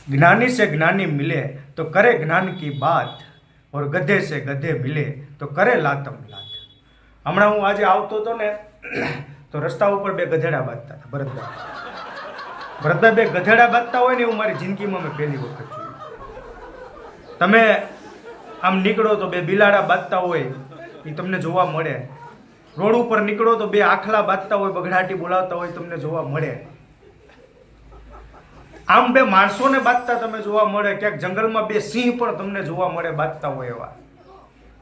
ज्ञानी से ज्ञानी मिले तो करे ज्ञान की बात, और गधे से गधे मिले तो करे लातम लात. હમણાં હું આજે આવતો હતો ને તો રસ્તા ઉપર બે ગધેડા બાંધતા હતા. ભરતભાઈ બે ગધેડા બાંધતા હોય ને એવું મારી જિંદગીમાં મેં પહેલી વખત જોયું. તમે આમ નીકળો તો બે બિલાડા બાંધતા હોય એ તમને જોવા મળે. રોડ ઉપર નીકળો તો બે આખલા બાંધતા હોય, બગડાટી બોલાવતા હોય તમને જોવા મળે. આમ બે માણસોને બાંધતા તમે જોવા મળે. ક્યાંક જંગલમાં બે સિંહ પણ તમને જોવા મળે બાંધતા હોય એવા.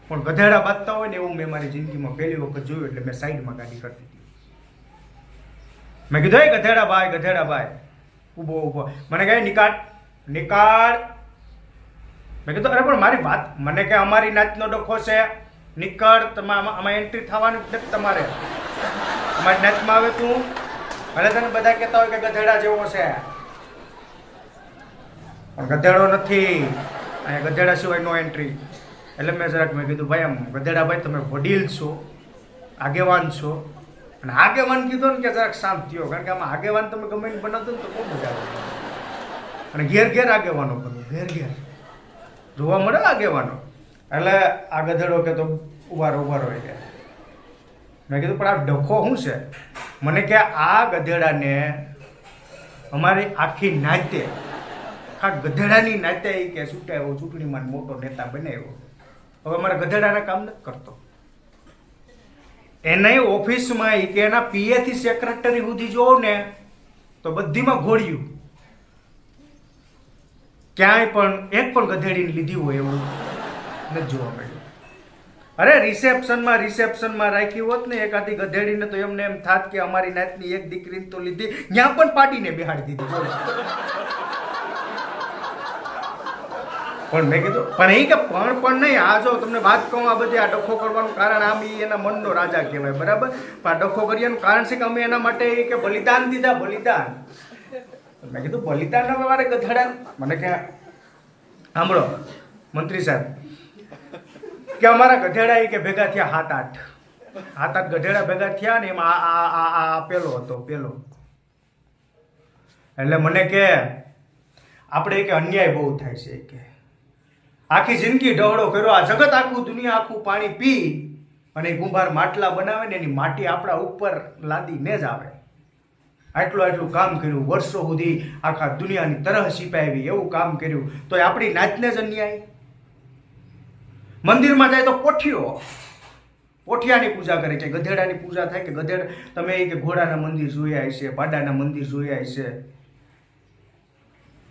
પણ ગધેડા બાંધતા હોય ને એવું મેં મારી જિંદગીમાં પહેલી વખત જોયું. એટલે મેં સાઈડમાં ગાડી કરી દીધી. મેં કીધું ગધેડા ભાઈ ઊભો ઊભો. મને કહે નિકાળ. મેં કીધું અરે પણ મારી વાત, મને કે અમારી નાતનો ડખો છે, નીકળ. આમાં એન્ટ્રી થવાની જ તમારે. અમારી નાતમાં આવે તું ભલે તને બધા કહેતા હોય કે ગધેડા જેવો છે, પણ ગધેડો નથી. અહીંયા ગધેડા સિવાય નો એન્ટ્રી. એટલે મેં કીધું ભાઈ આમ ગધેડા ભાઈ તમે વડીલ છો, આગેવાન છો. અને આગેવાન કીધું ને કે જરાક શાંત થયો, કારણ કે આમાં આગેવાન તમે ગમે બનાવતો ને તો બહુ મજા આવે. અને ઘેર આગેવાનો બનો, ઘેર જોવા મળે આગેવાનો. એટલે આ ગધેડો કે તો ઉભારો કે મેં કીધું પણ આ ડખો શું છે? મને કે આ ગધેડાને અમારી આખી નાતે, ગધેડાની નાતે કે છૂટાયો, ચૂંટણીમાં મોટો નેતા બનાવ્યો. હવે અમારા ગધેડાને કામ નથી કરતો. એને ઓફિસમાં કે એના પીએ થી સેક્રેટરી સુધી જોવો ને તો બધીમાં ઘોડ્યું. ક્યાંય પણ એક પણ ગધેડીને લીધી હોય એવું નથી જોવા મળ્યું. અરે રિસેપ્શનમાં રાખી હોત ને એકાદી ગધેડીને તો એમને એમ થાત કે અમારી નાતની એક દીકરીને તો લીધી, ત્યાં પણ પાડીને બેહાડી દીધી. પણ મેં કીધું પણ એ કે પણ નહીં. આ જો તમને વાત કહું, આ બધી આ ડખો કરવાનું કારણ આમ એના મનનો રાજા કહેવાય, બરાબર. પણ આ ડખો કર્યાનું કારણ છે કે અમે એના માટે કે બલિદાન દીધા, બલિદાન. મેં કીધું બલિદાન હવે મારે ગધેડા. મને કે સાંભળો મંત્રી સાહેબ, કે અમારા ગધેડા કે ભેગા થયા 7-8 ગધેડા ભેગા થયા ને એમાં આ પેલો હતો. એટલે મને કે આપણે કે અન્યાય બહુ થાય છે, કે આખી જિંદગી ઢવડો કર્યો, આ જગત આખું દુનિયા આખું પાણી પી અને કુંભાર માટલા બનાવે ને એની માટી આપણા ઉપર લાદીને જ આવે. આટલું કામ કર્યું, વર્ષો સુધી આખા દુનિયાની તરહ છીપાવી એવું કામ કર્યું, તો આપણી નાતને જ અન્યાય. મંદિરમાં જાય તો પોઠિયાની પૂજા કરે છે, ગધેડાની પૂજા થાય કે ગધેડા. તમે કે ઘોડાના મંદિર જોયા હશે, પાડાના મંદિર જોયા હશે,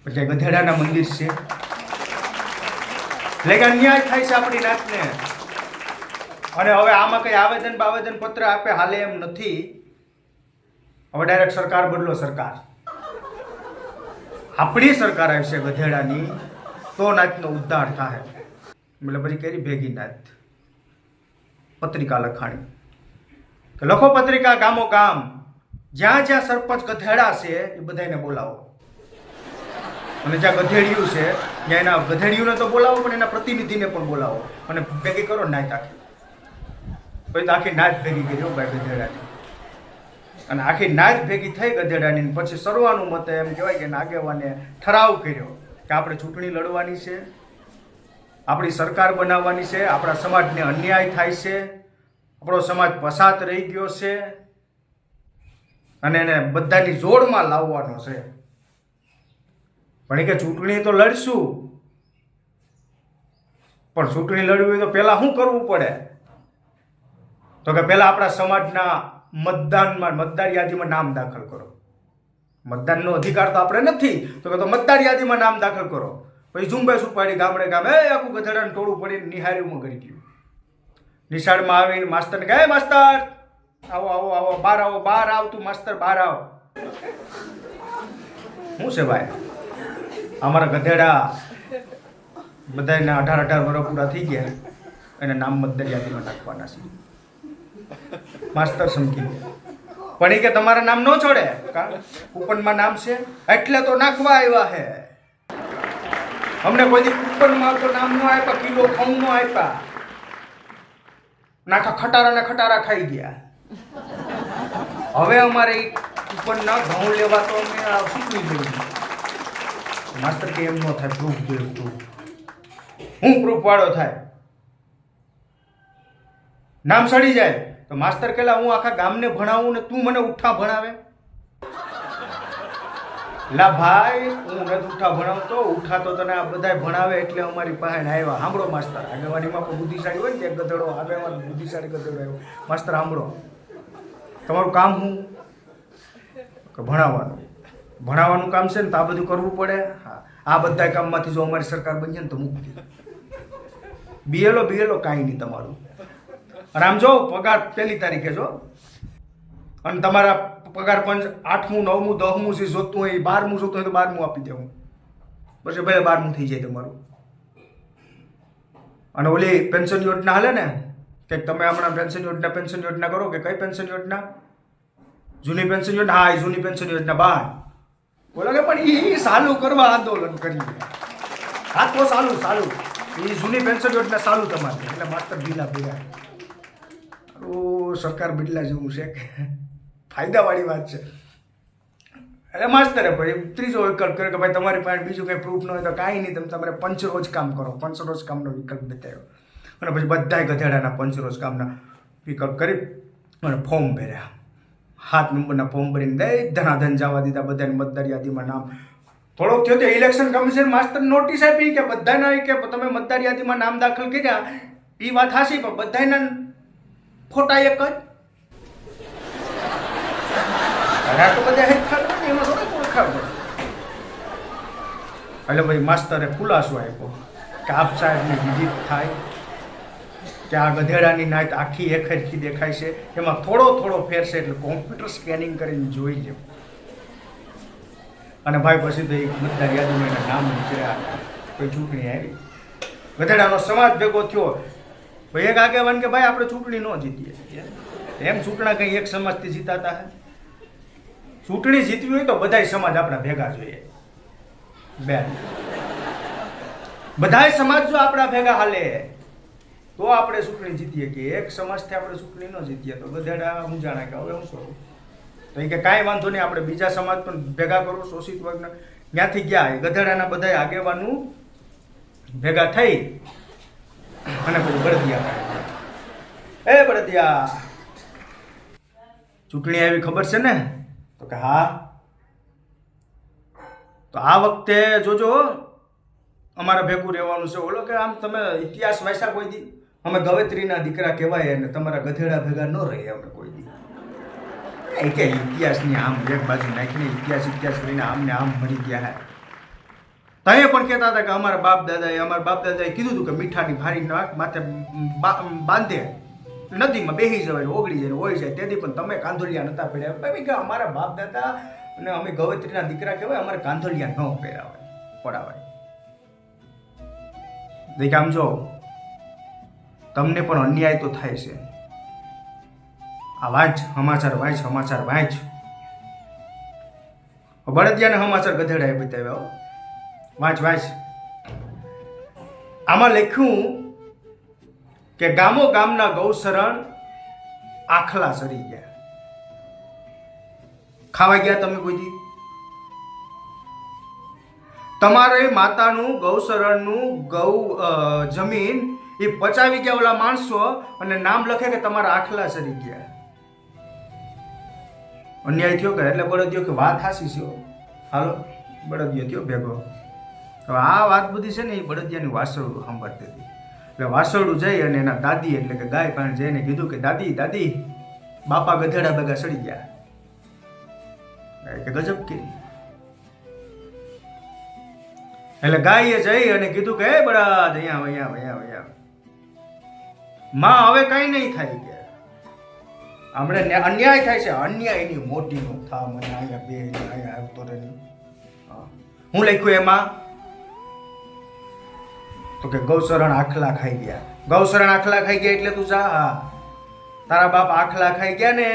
પછી ગધેડાના મંદિર છે. એટલે કે અન્યાય થાય છે આપણી નાતને. અને હવે આમાં કઈ આવેદન પત્ર આપે હાલે એમ નથી. હવે ડાયરેક્ટ સરકાર બદલો. સરકાર આપણી સરકાર આવશે ગધેડાની તો નાતનો ઉદ્ધાર થાય. એટલે પછી કરી ભેગી નાત પત્રિકા લખાણી કે લખો પત્રિકા ગામો ગામ, જ્યાં સરપંચ ગધેડા છે એ બધાને બોલાવો. અને જ્યાં ગધેડિયું છે ત્યાં એના ગધેડિયુંને તો બોલાવો, પણ એના પ્રતિનિધિને પણ બોલાવો અને ભેગી કરો નાત આખી. પછી તો આખી નાત ભેગી કરી ભાઈ ગધેડાની. અને આખી નાત ભેગી થઈ ગધેડાની. પછી સર્વાનુમતે એમ કહેવાય કે આગેવાને ઠરાવ કર્યો કે આપણે ચૂંટણી લડવાની છે, આપણી સરકાર બનાવવાની છે, આપણા સમાજને અન્યાય થાય છે, આપણો સમાજ પસાત રહી ગયો છે અને એને બધાની જોડમાં લાવવાનો છે. પણ એ કે ચૂંટણી તો લડશું, પણ ચૂંટણી લડવી હોય તો પહેલા શું કરવું પડે? તો કે પહેલા આપણા સમાજના મતદાર યાદીમાં નામ દાખલ કરો. મતદાનનો અધિકાર તો આપણે નથી, તો કે મતદાર યાદીમાં નામ દાખલ કરો. પછી ઝુંબેશ ઉપાડી ગામડે આખું ગધેડાનું ટોળું પડીને નિહાળ્યું ગરી ગયું. નિશાળમાં આવીને માસ્તરને કહે માસ્તર આવો બહાર આવ તું માસ્તર બહાર આવ. શું છે ભાઈ, અમારા ગધેડા બધાને 18 વર્ષ પૂરા થઈ ગયા, એને નામ મતદાર યાદીમાં નાખવાના છે. માસ્તર સમજી ગયા. પણ એ કે તમારા નામ ન છોડે, કૂપનમાં નામ છે એટલે તો નાખવા આવ્યા હે. અમને કોઈ કૂપનમાં તો નામ ન આપ્યા, કિલો ઘઉં ન આપ્યા, નાખા ખટારા ખાઈ ગયા. હવે અમારે કૂપનના ઘઉં લેવા તો અમે ચૂંટણી લઈ. માસ્તર કે એમ ન થાય, પ્રૂફ જોઈએ પ્રૂફ. હું પ્રૂફ વાળો થાય, નામ સડી જાય તો માસ્તર કેલા હું આખા ગામને ભણાવું ને તું મને ઉઠા ભણાવે? લા ભાઈ, હું નથી ઉઠા ભણાવતો, ઉઠા તો તને આ બધા ભણાવે એટલે અમારી પાસે આવ્યા. સાંભળો માસ્તર, આગેવાનીમાં કોઈ બુદ્ધિશાળી હોય ને એક ગધેડો, આગેવાન બુદ્ધિશાળી ગધેડો આવ્યો. માસ્તર સાંભળો, તમારું કામ હું કે ભણાવવાનું. ભણાવવાનું કામ છે ને તો આ બધું કરવું પડે. હા, આ બધા કામમાંથી જો અમારી સરકાર બની ને તો મુક્તિ. બીએલો કાંઈ નહીં તમારું. અને આમ જો પગાર 1 તારીખે જો, અને તમારા પગાર પંચ 8મું 9મું 10મું જે જોતું હોય, 12મું જોતું હોય તો 12મું આપી દેવું. પછી ભલે 12મું થઈ જાય તમારું. અને ઓલી પેન્શન યોજના હાલે ને કે તમે હમણાં પેન્શન યોજના કરો કે કઈ પેન્શન યોજના? જૂની પેન્શન યોજના. હા, જૂની પેન્શન યોજના બાદ બોલો કે પણ એ ચાલુ કરવા આંદોલન કરીએ. હા તો ચાલુ એ જૂની પેન્શન યોજના ચાલુ તમારે. એટલે માસ્તર ઢીલા ભેગા. સરકાર બદલા જેવું છે કે ફાયદાવાળી વાત છે. એટલે માસ્તરે ભાઈ ત્રીજો વિકલ્પ કર્યો કે ભાઈ તમારી પાસે બીજું કંઈ પ્રૂફ ન હોય તો કાંઈ નહીં, તમે તમારે પંચરોજ કામ કરો. પંચરોજ કામનો વિકલ્પ બતાવ્યો અને પછી બધાય ગધેડાના પંચરોજ કામના વિકલ્પ કરી અને ફોર્મ ભર્યા. 7 નંબરના ફોર્મ ભરીને દઈ ધનાધન જવા દીધા બધાને મતદાર યાદીમાં નામ. થોડોક થયો તો ઇલેક્શન કમિશન માસ્તર નોટિસ આપી કે બધાના કે તમે મતદાર યાદીમાં નામ દાખલ કર્યા એ વાત હાસી, પણ બધાના ખોટા એક જ. તો બધા હેરખાર એમાં થોડા ઓળખાવ. એટલે ભાઈ માસ્તરે ખુલાસો આપ્યો કે આપ સાહેબની વિઝિટ થાય કે આ ગધેડાની નાત આખી એકરખી દેખાય છે, એમાં થોડો ફેર છે એટલે કોમ્પ્યુટર સ્કેનિંગ કરીને જોઈ લે. અને ભાઈ પછી તો એક મતદાર યાદીમાં એના નામ નીકળ્યા. કોઈ ચૂંટણી આવી, ગધેડાનો સમાજ ભેગો થયો. ભાઈ એક આગેવાન કે ભાઈ આપણે ચૂંટણી ન જીતીએ. એમ ચૂંટણા કંઈ એક સમાજથી જીતાતા હે? ચૂંટણી જીતવી હોય તો બધાય સમાજ આપણા ભેગા જોઈએ. બેન, બધાય સમાજ જો આપણા ભેગા હાલે તો આપણે ચૂંટણી જીતીએ. કે એક સમાજથી આપણે ચૂંટણી ન જીતીએ તો ગધેડા હું જાણે કે હવે હું શું. તો એ કે કાંઈ વાંધો નહીં, આપણે બીજા સમાજ પણ ભેગા કરું, શોષિત વર્ગને. ત્યાંથી ગયા ગધેડાના બધા આગેવાનું ભેગા થઈ અને પછી બળદિયા, એ બળદિયા ચૂંટણી આવી ખબર છે ને? તો કે હા. તો આ વખતે જોજો અમારે ભેગું રહેવાનું છે. ઓલો કે આમ તમે ઇતિહાસ વાંચ્યા કોઈ દી? અમે ગવેત્રીના દીકરા કહેવાય અને તમારા ગધેડા ભેગા ન રહીએ અમે કોઈ દી. એ કે ઇતિહાસની આમ એક બાજુ નાખીને ઇતિહાસ કરીને આમને આમ મળી ગયા હે. તઈએ પણ કહેતા હતા કે અમારા બાપ દાદાએ કીધું હતું કે મીઠાની ભારી નાક માથે બાંધે નદીમાં બેસી જવાય, ઓગળી જાય, હોય જાય. તેથી પણ તમે કાંધોલિયા નતા પડ્યા. ભાઈ કે અમારા બાપ દાદા અને અમે ગવેત્રીના દીકરા કહેવાય, અમારે કાંધોલિયા ન પડાવાય. દેખ આમ જો તમને પણ અન્યાય તો થાય છે. આ વાંચ સમાચાર વાંચ. બળદિયાને સમાચાર ગધેડાએ બતાવ્યા. વાંચ. આમાં લખ્યું કે ગામના ગૌશરણ આખલા સરી ગયા. ખાવા ગયા તમે કોઈ દી? તમારે માતાનું ગૌશરણનું જમીન એ પચાવી ગયા ઓલા માણસો અને નામ લખે કે તમારા આખલા સરી ગયા. અન્યાય થયો કે એટલે બળદિયો કે વાત હાસી છે. હાલો બળદિયો થયો ભેગો. હવે આ વાત બધી છે ને એ બળદિયાની વાસળું સાંભળતી હતી. એટલે વાસળું જઈ અને એના દાદી એટલે કે ગાય પાસે જઈને કીધું કે દાદી બાપા ગધેડા ભેગા સડી ગયા. કે ગજબ કે. એટલે ગાયે જઈ અને કીધું કે એ બળદ અહીંયા માં હવે કઈ નહીં થાય કે હમણે અન્યાય થાય છે. અન્યાયની મોટી નો થા મને અહીંયા બે અહીંયા આવતો રહે. હું લખ્યું એમાં તો કે ગૌશરણ આખલા ખાઈ ગયા. ગૌશરણ આખલા ખાઈ ગયા એટલે તું જા. તારા બાપ આખલા ખાઈ ગયા ને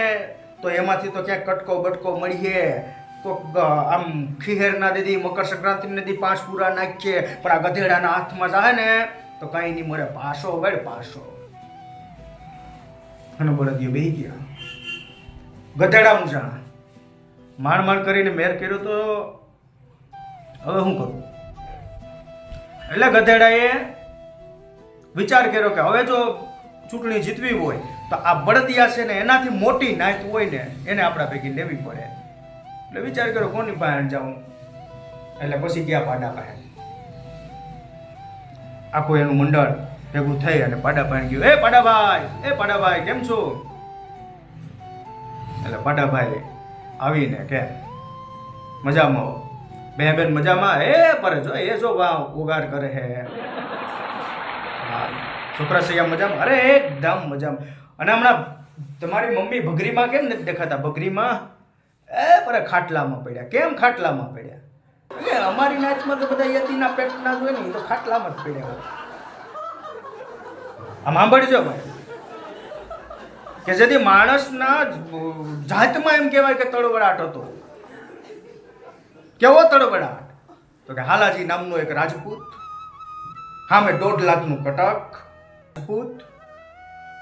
તો એમાંથી તો ક્યાંક કટકો બટકો મળીએ. કોક આમ ખીહેર ના દીધી, મકર સંક્રાંતિ ને દી 5 પૂરા નાખીએ, પણ આ ગધેડાના હાથમાં જાય ને તો કઈ નહીં મળે. પાસો અને બળદિયો બેહી ગયા. ગધેડા ઊંચા માંડ કરીને મેર કર્યો તો હવે શું કરું? એટલે ગધેડાએ વિચાર કર્યો કે હવે જો ચૂંટણી જીતવી હોય તો આ બળદિયા છે ને એનાથી મોટી નાયત હોય ને એને આપણા ભેગી લેવી પડે. એટલે વિચાર કર્યો કોની પાસે જાઉં. એટલે પછી ગયા પાડા પાસે. આખું એનું મંડળ ભેગું થઈ અને પાડા પાસે ગયું. એ પાડાભાઈ કેમ છો? એટલે પાડાભાઈ આવીને કે મજામાં હો. બેન મજામાં? પર જો એ જો ઉગાર કરે હે. છોકરા સૈયા મજામાં? અરે એકદમ મજામાં. અને હમણાં તમારી મમ્મી ભગરીમાં કેમ નથી દેખાતા? ભગરીમાં પર ખાટલામાં પડ્યા. કેમ ખાટલામાં પડ્યા? એટલે અમારી નાચમાં તો બધા યતીના પેટના જ હોય ને, એ તો ખાટલામાં જ પડ્યા હોય. આમ સાંભળજો ભાઈ કે જેથી માણસના જાતમાં એમ કહેવાય કે તળવડાટ હતો. કેવો તળવડાટ? તો કે હાલાજી નામનો એક રાજપૂત, સામે 1.5 લાખનું કટક રાજપૂત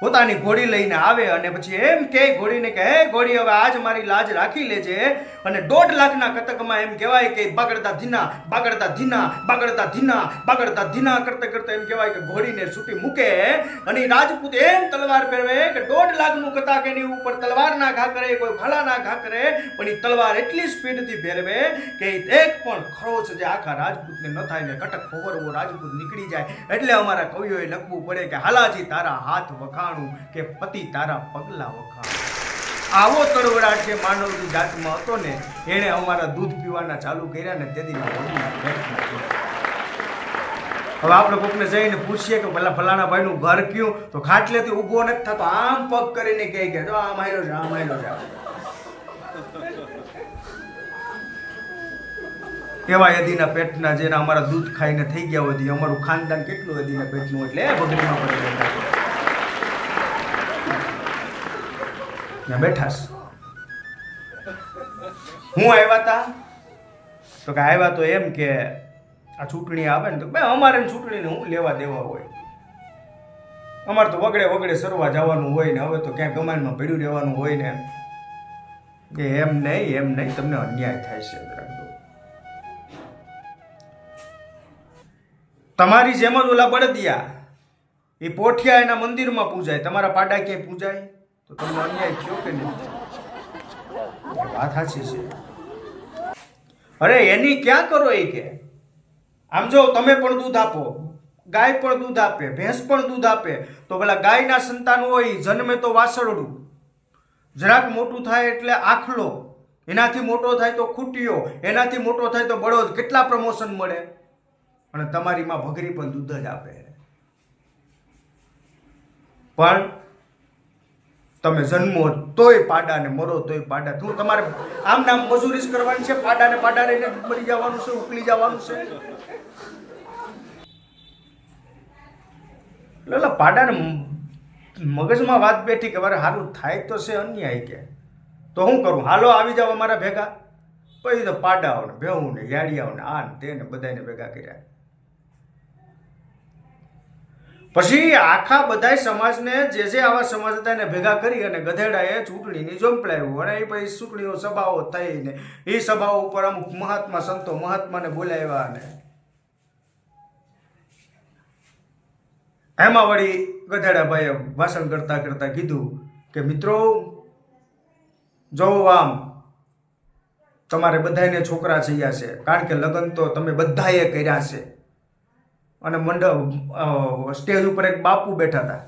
પોતાની ઘોડી લઈને આવે અને પછી એમ કે ઘોડીને કે હે ઘોડી, હવે આજ મારી લાજ રાખી લેજે. અને 1.5 લાખના કટકમાં એમ કહેવાય કે બાગડતા ધીના બાગડતા ધીના બાગડતા ધીના બાગડતા ધીના કરતા કરતા એમ કહેવાય કે ઘોડીને છૂટી મૂકે. અને રાજપૂત એમ તલવાર પહેરવે કે 1.5 લાખનું કટક એની ઉપર તલવારના ઘા કરે, કોઈ ભાલાના ઘા કરે, પણ એ તલવાર એટલી સ્પીડથી ફેરવે કે એક પણ ખરોચ જે આખા રાજપૂતને ન થાય ને કટક ફોવરવો રાજપૂત નીકળી જાય. એટલે અમારા કવિઓએ લખવું પડે કે હાલાજી તારા હાથ વખાણું કે પતિ તારા પગલા વખાણું. આવો તળવડાટ જે માનવની જાતમાં હતો ને, એણે અમારા દૂધ પીવાના ચાલુ કર્યા ને તેથી હવે આપણે કોકને જઈને પૂછીએ કે ભલા ફલાણા ભાઈનું ઘર કયું, તો ખાટલેથી ઊભો નથી થતો, આમ પગ કરીને કહે કે જો આમ આયલો છે, આમ આયલો છે. એવા યદીના પેટના જેના અમારા દૂધ ખાઈને થઈ ગયા હોય, અમારું ખાનદાન કેટલું યદીના પેટનું, એટલે બગડીમાં પડે બેઠા. હું આવ્યા હતા તો કે આવ્યા તો એમ કે આ ચૂંટણી આવે ને તો ભાઈ અમારે ચૂંટણીને હું લેવા દેવા હોય. અમારે તો વગડે સરવા જવાનું હોય ને, હવે તો ક્યાંક ગમાનમાં પડ્યું રહેવાનું હોય ને. કે એમ નહીં તમને અન્યાય થાય છે. તમારી જેમ જ ઓલા બળદિયા એ પોઠિયા એના મંદિરમાં પૂજાય, તમારા પાડા ક્યાંય પૂજાય તો તમને અન્યાય થયો કે નહીં? વાત સાચી છે. અરે એની ક્યાં કરો એ કે આમ જો તમે પણ દૂધ આપો, ગાય પણ દૂધ આપે, ભેંસ પણ દૂધ આપે, તો પેલા ગાયના સંતાન હોય જન્મે તો વાસળડું, જરાક મોટું થાય એટલે આખલો, એનાથી મોટો થાય તો ખૂટીયો, એનાથી મોટો થાય તો બળદ. કેટલા પ્રમોશન મળે. અને તમારી માં ભગરી પણ દૂધ જ આપે. પણ તમે જન્મો તોય પાડા ને મરો તોય પાડા. તું તમારે આમ નામ મજૂરી જ કરવાની છે? પાડા ને પાડા રહીને મરી જવાનું છે, ઉકલી જવાનું છે? એટલે પાડા ને મગજમાં વાત બેઠી કે મારે સારું થાય તો છે અન્યાય કે તો હું કરું? હાલો આવી જાવ અમારા ભેગા. પછી તો પાડાઓ ને ભેવું ને યાડિયાઓ ને આ ને તે ને બધાને ભેગા કર્યા. પછી આખા બધા સમાજને જે આવા સમાજ હતા એને ભેગા કરી અને ગધેડાએ ચૂંટણીની જોંપલાવ્યું. અને એ પછી ચૂંટણીઓ સભાઓ થઈને એ સભાઓ ઉપર અમુક મહાત્મા સંતો મહાત્માને બોલાવ્યા અને એમાં વળી ગધેડાભાઈએ ભાષણ કરતા કરતા કીધું કે મિત્રો જો આમ તમારે બધાને છોકરા થયા છે, કારણ કે લગ્ન તો તમે બધાએ કર્યા છે. અને મંડપ સ્ટેજ ઉપર એક બાપુ બેઠા હતા,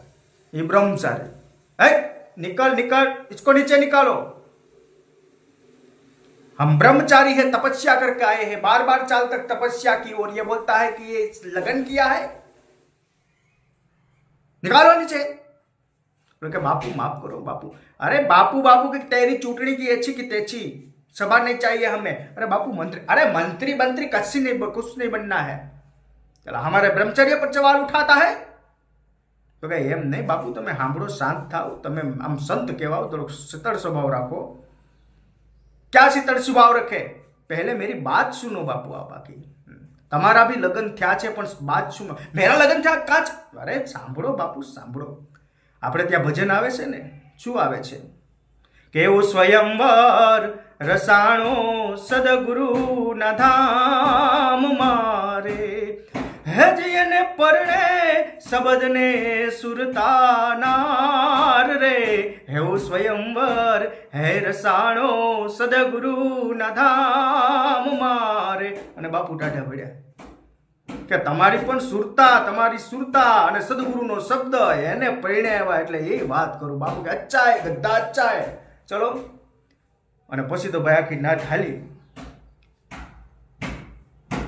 એ બ્રહ્મચારી. निकल इसको नीचे निकालो, हम ब्रह्मचारी है, तपस्या करके आए हैं, बार बार चाल तक तपस्या की और ये बोलता है कि ये लगन किया है, निकालो नीचे. बोले बापू माफ करो बापू. अरे बापू बापू की तेरी चूंटनी की अच्छी की तेची सभा नहीं चाहिए हमें. अरे बापू मंत्री, अरे मंत्री मंत्री कच्ची नहीं, कुछ नहीं बनना है. चला हमारे ब्रह्मचर्य पर सवाल उठाता है तो कहे एम नहीं बापू, તમે સાંભળો, શાંત થાઓ, તમે આમ સંત કહેવાઓ, થોડો શીતળ સ્વભાવ રાખો. क्या शीतल स्वभाव रखे? पहले मेरी बात सुनो बापू आप आकी. તમારા भी લગ્ન થયા છે પણ બાત સુનો. મેરા લગ્ન થયા કાચ. અરે સાંભળો બાપુ સાંભળો. આપણે ત્યાં ભજન આવે છે ને, શું આવે છે? કેવું સ્વયંવર રસાણો સદગુરુ ના ધામ મારે, હેજયને પરણે શબદને સુરતાનાર રે હેવું સ્વયંવર હે રસાણો સદગુરુના ધામ મારે. અને બાપુ ટાઢા પડ્યા કે તમારી પણ તમારી સુરતા અને સદગુરુનો શબ્દ એને પરિણ્યા એટલે એ વાત કરું. બાપુ કે અચ્છા ગદ્દા અચ્છા ચલો. અને પછી તો ભાઈ આખી નાચ હાલી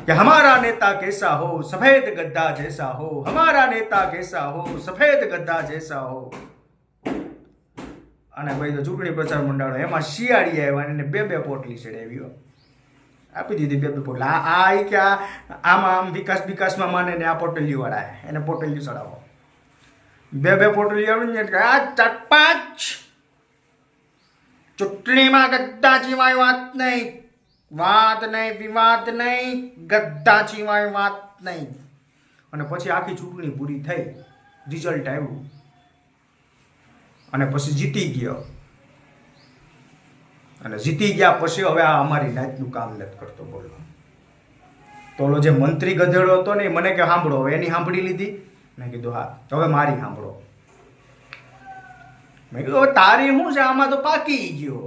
कि हमारा नेता कैसा हो सफेद गद्दा जैसा हो, हमारा नेता कैसा हो सफेद गद्दा जैसा हो. અને ભાઈ તો ચૂંટણી પ્રચાર મંડળ એમાં શિયાળી આવ્યા અને બે પોટલી ચડાવ્યો આપી દીધી. બે પોટલી આ કે આમાં આમ વિકાસમાં માને ને આ પોટલીઓ વાળા એને પોટલીઓ ચડાવો. બે પોટલી આવી આ ચટપાચ ચૂંટણીમાં ગદ્દા સિવાય વાત નહીં વિવાદ નહીં, ગદ્દા સિવાય વાત નહીં. અને પછી આખી ચૂંટણી પૂરી થઈ, રિઝલ્ટ આવ્યું અને પછી જીતી ગયો. અને જીતી ગયા પછી હવે આ અમારી નાતનું કામ નથી કરતો. બોલો તો ઓલો જે મંત્રી ગધેડો હતો ને મને કે સાંભળો, એની સાંભળી લીધી. મેં કીધું હા, હવે મારી સાંભળો. મેં કીધું તારી શું છે, આમાં તો પાકી ગયો.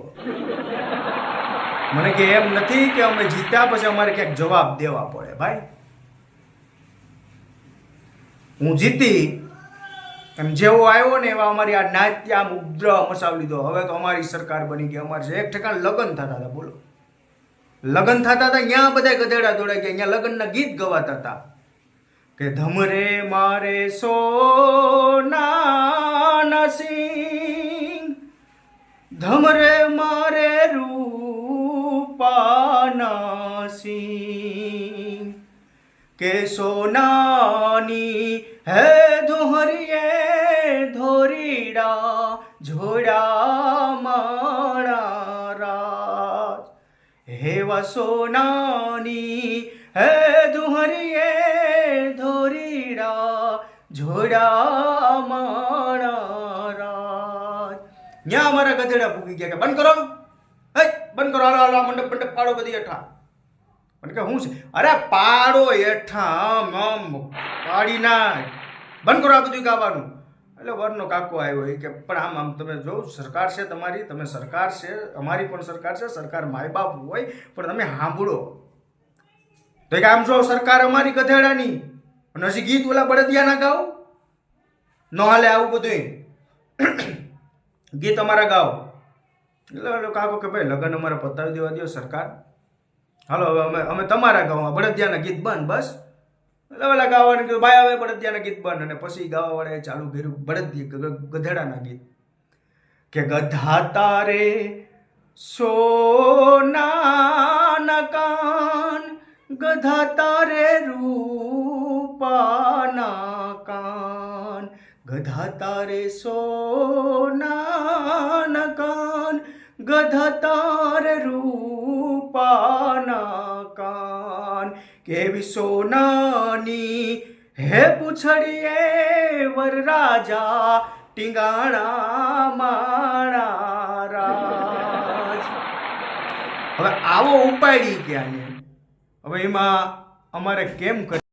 મને કે એમ નથી કે અમે જીત્યા પછી અમારે ક્યાંક જવાબ દેવા પડે. ભાઈ હું જીતી એમ જેવો આવ્યો ને એવા અમારી આ નાત્ય આમ ઉપદ્રવ મચાવી લીધો. હવે તો અમારી સરકાર બની ગઈ. અમારે એક ઠેકાણ લગ્ન થતા હતા. બોલો લગ્ન થતા હતા, અહીંયા બધા ગધેડા દોડાઈ ગયા. અહીંયા લગ્નના ગીત ગવાતા હતા કે ધમરે મારે સોના સિંહ, ધમરે મારે રૂપાના સિંહ, કે સોનાની હે ધોહરીએ ધોરીડા જોડા માણા રાજ. હેવા સોનાની હે ધોહરીએ ધોરીડા જોડા માણા રાજ. ન્યા અમારા ગધેડા પૂકી ગયા કે બંધ કરો, બંધ કરો, હાલો મંડપ પાડો બધી હેઠા. મને કે શું છે? અરે પાડો હેઠા પાડી નાખ, બંધ કરો આ બધું ગાવાનું. એટલે વરનો કાકો આવ્યો કે પણ આમ તમે જો સરકાર છે તમારી, તમે સરકાર છે, અમારી પણ સરકાર છે, સરકાર માય બાપ હોય પણ તમે સાંભળો તો કે આમ જો સરકાર અમારી ગધેડાની અને હજી ગીત ઓલા બળદિયા ના ગાવ ન હાલે. આવું બધું ગીત અમારા ગાવ. એટલે કાકો કે ભાઈ લગ્ન અમારે પતાવી દેવા દો સરકાર, હાલો હવે અમે તમારા ગામમાં બળદિયાના ગીત બંધ. બસ એટલે ઓલા ગાવાને કીધું ભાઈ હવે બળદિયાના ગીત બંધ. અને પછી ગાવાવાળાએ ચાલુ કર્યું ગધેડાના ગીત કે ગધા તારે સોનાના કાન, ગધા તારે રૂપાના કાન, ગધા તારે સોનાના કાન, ગધા તારે રૂપાના કાન, કેવી સોનાની હે પૂછડીએ વરરાજા ટીંગાણા માણા રાજ. હવે આવો ઉપાડી ગયા ને હવે એમાં અમારે કેમ કરી